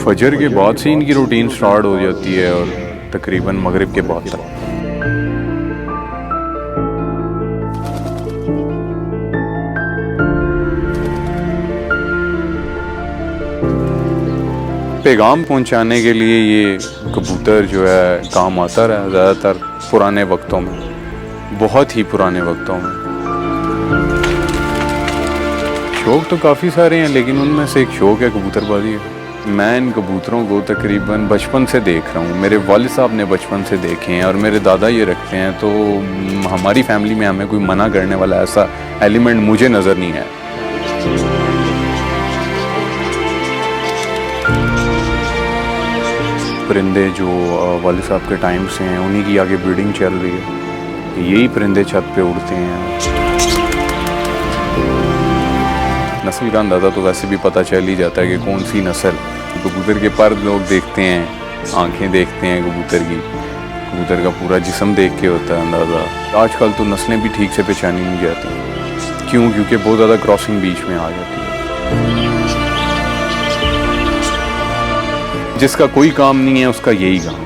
फजर के बाद से इनकी रूटीन स्टार्ट हो जाती है और तकरीबन मगरिब के बाद तक। पैगाम पहुंचाने के लिए ये कबूतर जो है काम आता रहा ज़्यादातर पुराने वक्तों में, बहुत ही पुराने वक्तों में। शौक़ तो काफ़ी सारे हैं, लेकिन उनमें से एक शौक़ है कबूतरबाजी है। मैं इन कबूतरों को तकरीबन बचपन से देख रहा हूँ। मेरे वालिद साहब ने बचपन से देखे हैं और मेरे दादा ये रखते हैं, तो हमारी फैमिली में हमें कोई मना करने वाला ऐसा एलिमेंट मुझे नज़र नहीं है। परिंदे जो वालिद साहब के टाइम से हैं, उन्हीं की आगे ब्रीडिंग चल रही है। यही परिंदे छत पे उड़ते हैं। नस्ल का अंदाज़ा तो वैसे भी पता चल ही जाता है कि कौन सी नस्ल। कबूतर के पर लोग देखते हैं, आंखें देखते हैं कबूतर की, कबूतर का पूरा जिस्म देख के होता है अंदाज़ा। आजकल तो नस्लें भी ठीक से पहचानी नहीं जाती। क्यों? क्योंकि बहुत ज़्यादा क्रॉसिंग बीच में आ जाती है। जिसका कोई काम नहीं है उसका यही काम,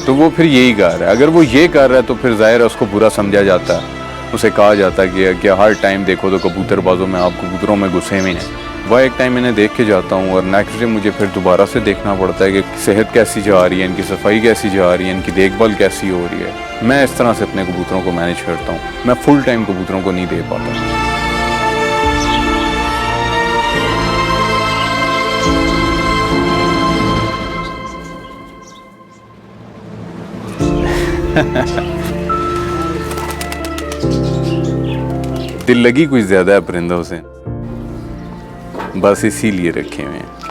तो वो फिर यही कर रहा है। अगर वो ये कर रहा है तो फिर जाहिर है उसको बुरा समझा जाता है। उसे कहा जाता है कि क्या हर टाइम देखो तो कबूतरबाजों में, आप कबूतरों में घुसे हुए हैं। वह एक टाइम इन्हें देख के जाता हूँ और नेक्स्ट डे मुझे फिर दोबारा से देखना पड़ता है कि सेहत कैसी जा रही है, इनकी सफाई कैसी जा रही है, इनकी देखभाल कैसी हो रही है। मैं इस तरह से अपने कबूतरों को मैनेज करता हूँ। मैं फुल टाइम कबूतरों को नहीं दे पाता। दिल लगी कुछ ज्यादा है परिंदों से, बस इसीलिए रखे हुए हैं।